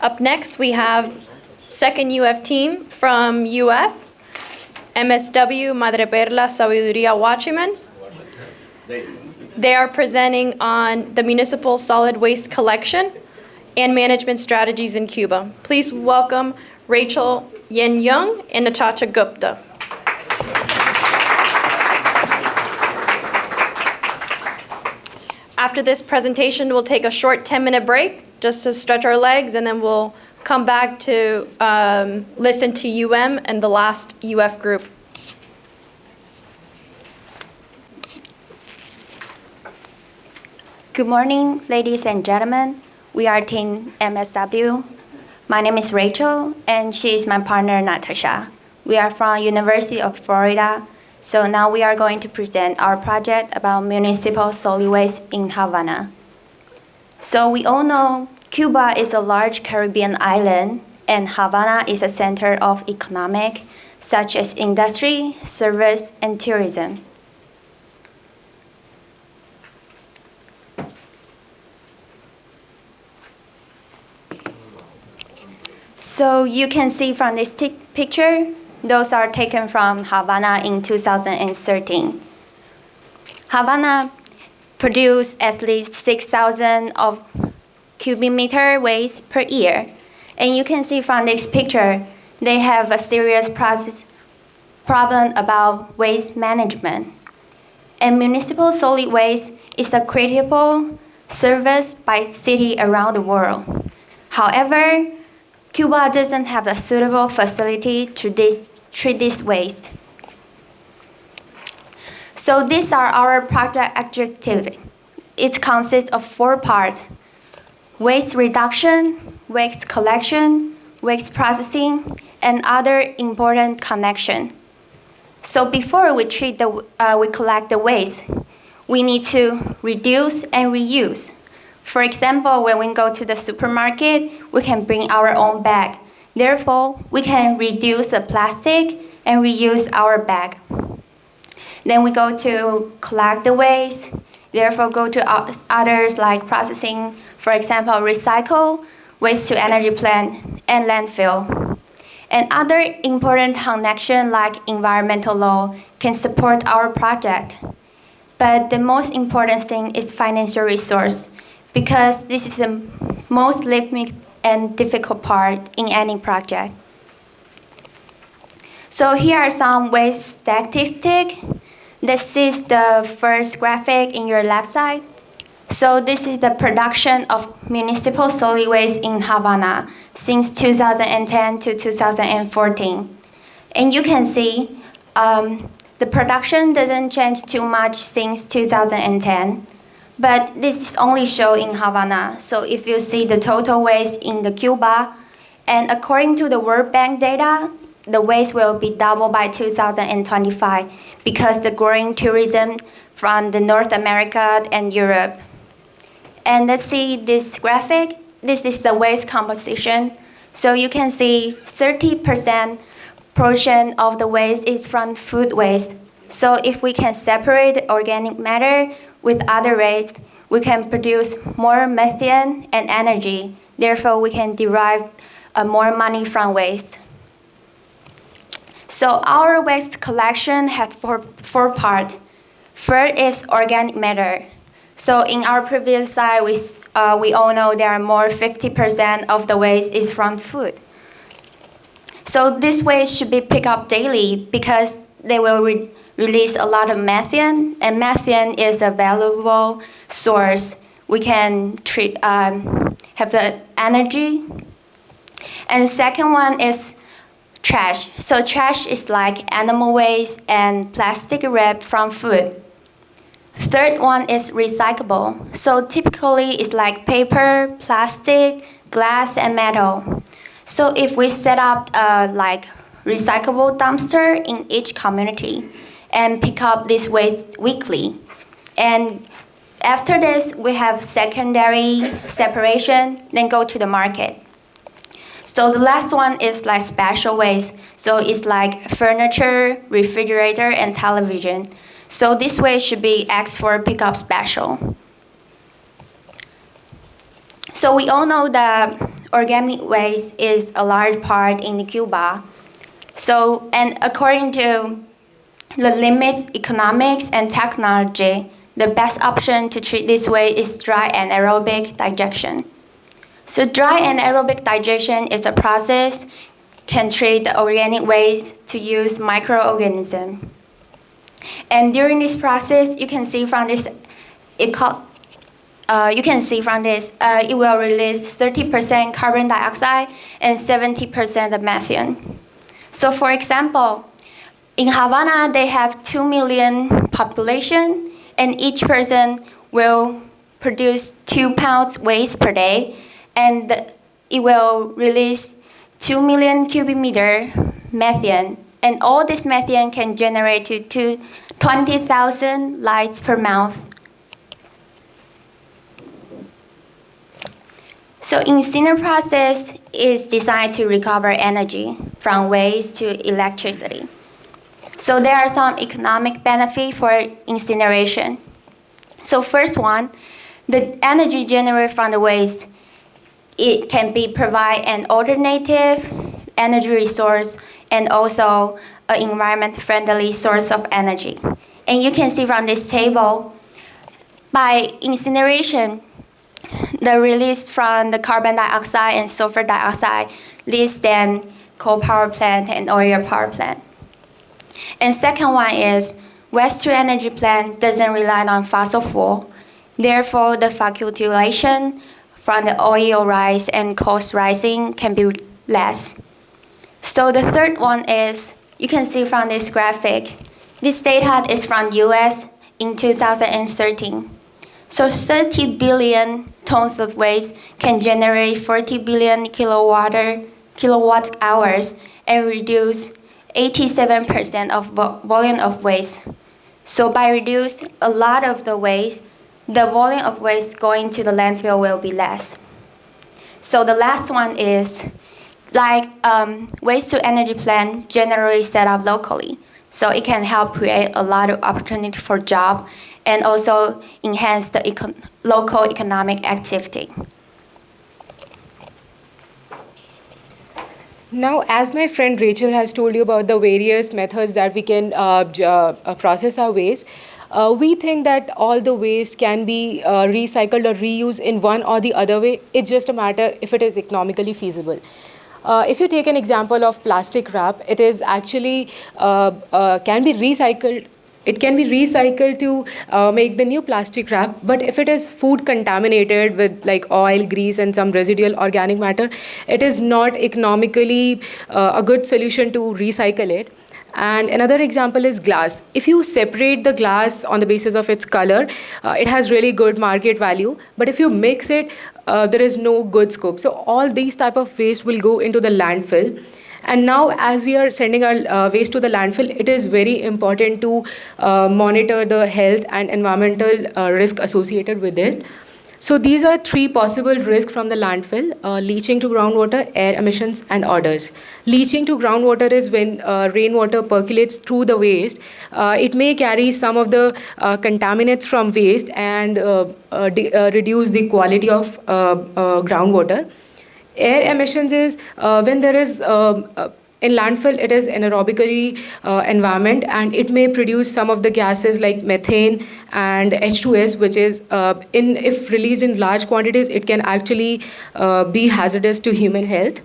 Up next, we have second UF team from UF, MSW Madre Perla Sabiduría Watchman. They are presenting on the municipal solid waste collection and management strategies in Cuba. Please welcome Rachel Yen Young and Natasha Gupta. After this presentation, we'll take a short 10-minute break just to stretch our legs, and then we'll come back to listen to UM and the last UF group. Good morning, ladies and gentlemen. We are Team MSW. My name is Rachel, and she is my partner, Natasha. We are from University of Florida. So now we are going to present our project about municipal solid waste in Havana. So we all know Cuba is a large Caribbean island, and Havana is a center of economic, such as industry, service, and tourism. So you can see from this picture, those are taken from Havana in 2013. Havana produced at least 6,000 of cubic meter waste per year. And you can see from this picture, they have a serious problem about waste management. And municipal solid waste is a critical service by city around the world. However, Cuba doesn't have a suitable facility to treat this waste. So these are our project objectives. It consists of 4 parts: waste reduction, waste collection, waste processing, and other important connection. So before we collect the waste, we need to reduce and reuse. For example, when we go to the supermarket, we can bring our own bag. Therefore, we can reduce the plastic and reuse our bag. Then we go to collect the waste. Therefore, go to others like processing, for example, recycle, waste-to-energy plant, and landfill. And other important connection like environmental law can support our project. But the most important thing is financial resource, because this is the most limited and difficult part in any project. So here are some waste statistics. This is the first graphic in your left side. So this is the production of municipal solid waste in Havana since 2010 to 2014. And you can see the production doesn't change too much since 2010. But this is only shown in Havana. So if you see the total waste in the Cuba, and according to the World Bank data, the waste will be double by 2025 because the growing tourism from the North America and Europe. And let's see this graphic. This is the waste composition. So you can see 30% portion of the waste is from food waste. So if we can separate organic matter with other waste, we can produce more methane and energy. Therefore, we can derive more money from waste. So our waste collection has four parts. First is organic matter. So in our previous slide, we all know there are more 50% of the waste is from food. So this waste should be picked up daily because they will release a lot of methane, and methane is a valuable source. We can have the energy. And second one is trash. So trash is like animal waste and plastic wrap from food. Third one is recyclable. So typically it's like paper, plastic, glass, and metal. So if we set up like recyclable dumpster in each community and pick up this waste weekly, and after this we have secondary separation, then go to the market. So the last one is like special waste. So it's like furniture, refrigerator, and television. So this waste should be asked for pickup special. So we all know that organic waste is a large part in Cuba. So, and according to the limits, economics, and technology, the best option to treat this waste is dry anaerobic digestion. So dry anaerobic digestion is a process can treat the organic waste to use microorganisms. And during this process, you can see from this, it will release 30% carbon dioxide and 70% of methane. So for example, in Havana, they have 2 million population, and each person will produce 2 pounds waste per day, and it will release 2 million cubic meter methane, and all this methane can generate to 20,000 lights per month. So incinerator process is designed to recover energy from waste to electricity. So there are some economic benefits for incineration. So first one, the energy generated from the waste, it can be provide an alternative energy resource and also an environment-friendly source of energy. And you can see from this table, by incineration, the release from the carbon dioxide and sulfur dioxide less than coal power plant and oil power plant. And second one is waste-to-energy plant doesn't rely on fossil fuel. Therefore, the fluctuation from the oil rise and cost rising can be less. So the third one is, you can see from this graphic, this data is from US in 2013. So 30 billion tons of waste can generate 40 billion kilowatt hours and reduce 87% of volume of waste. So by reducing a lot of the waste, the volume of waste going to the landfill will be less. So the last one is like waste-to-energy plant generally set up locally. So it can help create a lot of opportunity for job and also enhance the local economic activity. Now, as my friend Rachel has told you about the various methods that we can process our waste, we think that all the waste can be recycled or reused in one or the other way. It's just a matter if it is economically feasible. If you take an example of plastic wrap, it is actually can be recycled. It can be recycled to make the new plastic wrap, but if it is food contaminated with like oil, grease, and some residual organic matter, it is not economically a good solution to recycle it. And another example is glass. If you separate the glass on the basis of its color, it has really good market value. But if you mix it, there is no good scope. So all these type of waste will go into the landfill. And now, as we are sending our waste to the landfill, it is very important to monitor the health and environmental risk associated with it. So these are three possible risks from the landfill: leaching to groundwater, air emissions, and odors. Leaching to groundwater is when rainwater percolates through the waste. It may carry some of the contaminants from waste and reduce the quality of groundwater. Air emissions is when there is in landfill, it is anaerobically environment, and it may produce some of the gases like methane and H2S, which is if released in large quantities, it can actually be hazardous to human health.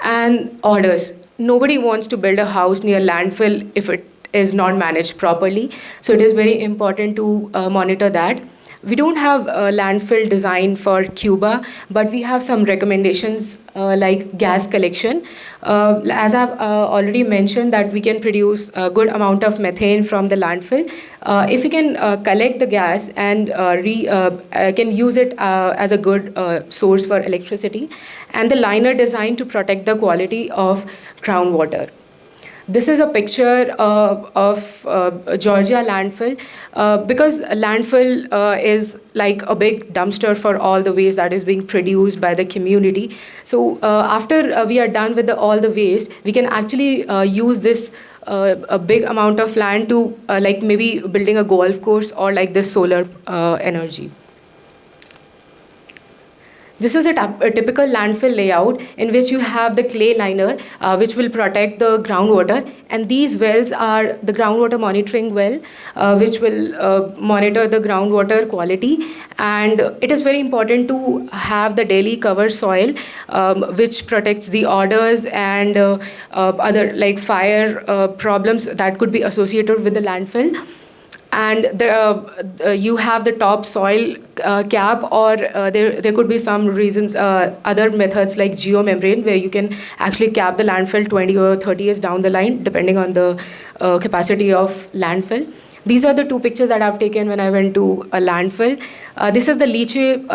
And odors. Nobody wants to build a house near landfill if it is not managed properly. So it is very important to monitor that. We don't have a landfill design for Cuba, but we have some recommendations like gas collection. As I've already mentioned, that we can produce a good amount of methane from the landfill. If we can collect the gas and can use it as a good source for electricity, and the liner designed to protect the quality of groundwater. This is a picture of Georgia landfill because landfill is like a big dumpster for all the waste that is being produced by the community. So after we are done with all the waste, we can actually use this a big amount of land to like maybe building a golf course or like this solar energy. This is a typical landfill layout in which you have the clay liner, which will protect the groundwater. And these wells are the groundwater monitoring well, which will monitor the groundwater quality. And it is very important to have the daily cover soil, which protects the odors and other like fire problems that could be associated with the landfill. And you have the top soil cap, or there could be some reasons, other methods like geomembrane, where you can actually cap the landfill 20 or 30 years down the line, depending on the capacity of landfill. These are the two pictures that I've taken when I went to a landfill. This is the leachate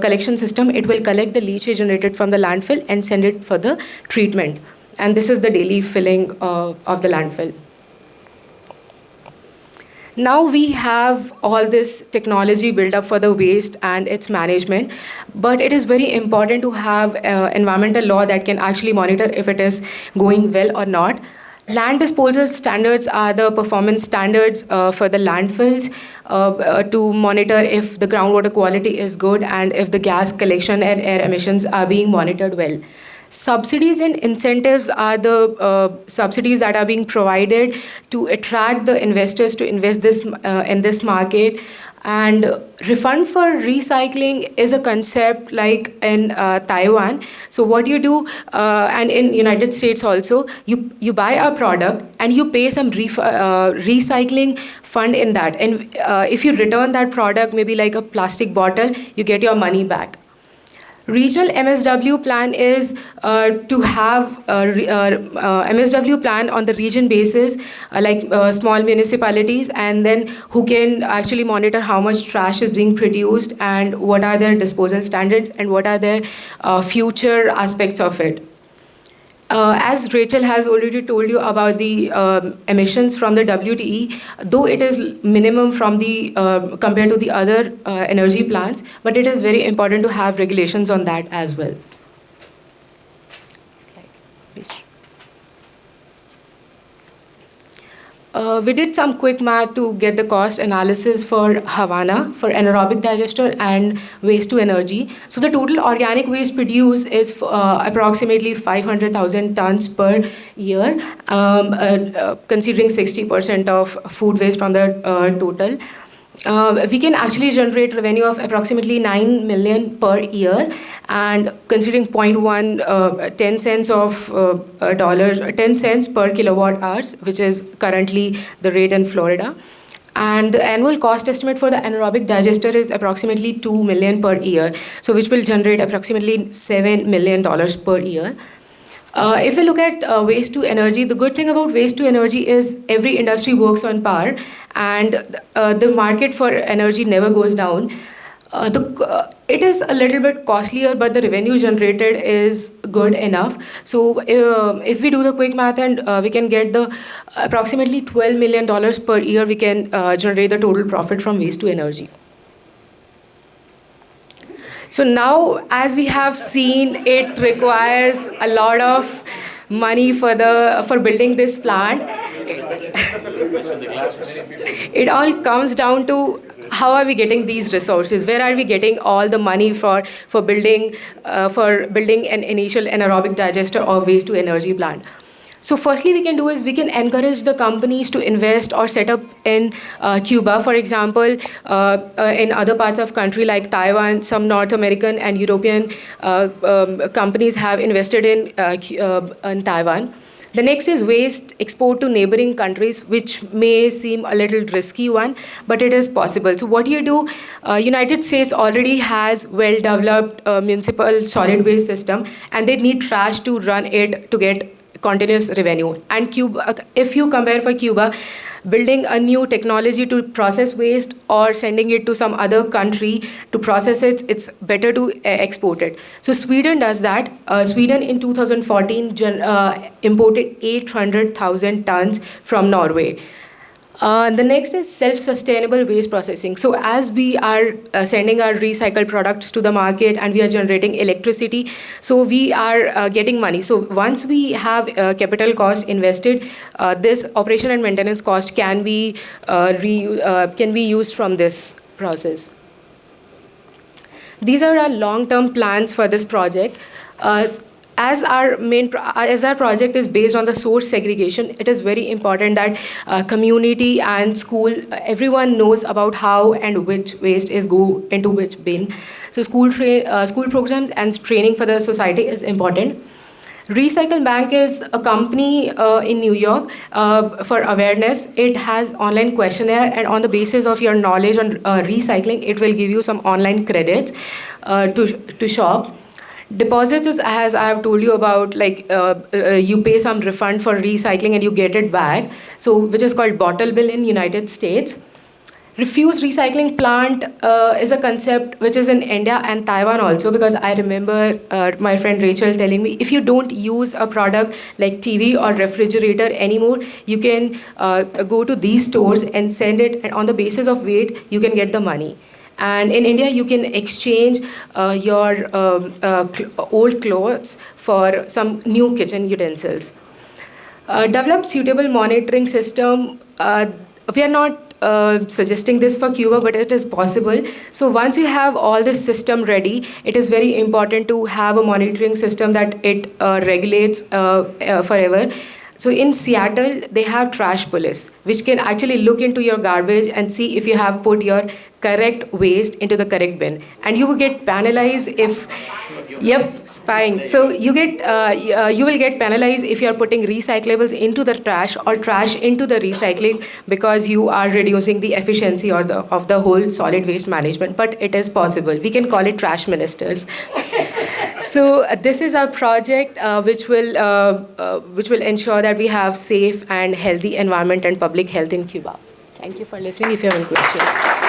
collection system. It will collect the leachate generated from the landfill and send it for the treatment. And this is the daily filling of the landfill. Now we have all this technology built up for the waste and its management, but it is very important to have environmental law that can actually monitor if it is going well or not. Land disposal standards are the performance standards for the landfills to monitor if the groundwater quality is good and if the gas collection and air emissions are being monitored well. Subsidies and incentives are the subsidies that are being provided to attract the investors to invest in this market. And refund for recycling is a concept like in Taiwan. So what you do, and in United States also, you buy a product and you pay some recycling fund in that. And if you return that product, maybe like a plastic bottle, you get your money back. Regional MSW plan is to have MSW plan on the region basis, like small municipalities, and then who can actually monitor how much trash is being produced and what are their disposal standards and what are their future aspects of it. As Rachel has already told you about the emissions from the WTE, though it is minimum from the compared to the other energy plants, but it is very important to have regulations on that as well. We did some quick math to get the cost analysis for Havana, for anaerobic digester and waste to energy. So the total organic waste produced is approximately 500,000 tons per year, considering 60% of food waste from the total. We can actually generate revenue of approximately 9 million per year, and considering 0.1 10 cents of dollars, 10 cents per kilowatt hours, which is currently the rate in Florida. And the annual cost estimate for the anaerobic digester is approximately 2 million per year, so which will generate approximately $7 million per year. If we look at waste to energy, the good thing about waste to energy is every industry works on power, and the market for energy never goes down. It is a little bit costlier, but the revenue generated is good enough. So if we do the quick math and we can get the approximately $12 million per year, we can generate the total profit from waste to energy. So now, as we have seen, it requires a lot of money for building this plant. It all comes down to how are we getting these resources? Where are we getting all the money for building an initial anaerobic digester or waste to energy plant? So firstly, we can do is we can encourage the companies to invest or set up in Cuba, for example, in other parts of country like Taiwan. Some North American and European companies have invested in Taiwan. The next is waste export to neighboring countries, which may seem a little risky one, but it is possible. So what you do, United States already has well-developed municipal solid waste system, and they need trash to run it to get continuous revenue. And Cuba, if you compare for Cuba, building a new technology to process waste or sending it to some other country to process it, it's better to export it. So Sweden does that. Sweden in 2014 imported 800,000 tons from Norway. The next is self-sustainable waste processing. So as we are sending our recycled products to the market and we are generating electricity, so we are getting money. So once we have capital cost invested, this operation and maintenance cost can be used from this process. These are our long-term plans for this project. As our project is based on the source segregation, it is very important that community and school, everyone knows about how and which waste is go into which bin. So school programs and training for the society is important. Recycle Bank is a company in New York for awareness. It has online questionnaire, and on the basis of your knowledge on recycling, it will give you some online credits to shop. Deposits is, as I have told you about, like you pay some refund for recycling and you get it back. So, which is called bottle bill in United States. Refuse recycling plant is a concept which is in India and Taiwan also, because I remember my friend Rachel telling me, if you don't use a product like TV or refrigerator anymore, you can go to these stores and send it, and on the basis of weight, you can get the money. And in India, you can exchange your old clothes for some new kitchen utensils. Develop suitable monitoring system. We are not suggesting this for Cuba, but it is possible. So once you have all this system ready, it is very important to have a monitoring system that it regulates forever. So in Seattle, they have trash police, which can actually look into your garbage and see if you have put your correct waste into the correct bin. And you will get penalized if, spying. So you will get penalized if you are putting recyclables into the trash or trash into the recycling, because you are reducing the efficiency of the whole solid waste management. But it is possible. We can call it trash ministers. So this is our project which will ensure that we have safe and healthy environment and public health in Cuba. Thank you for listening. If you have any questions.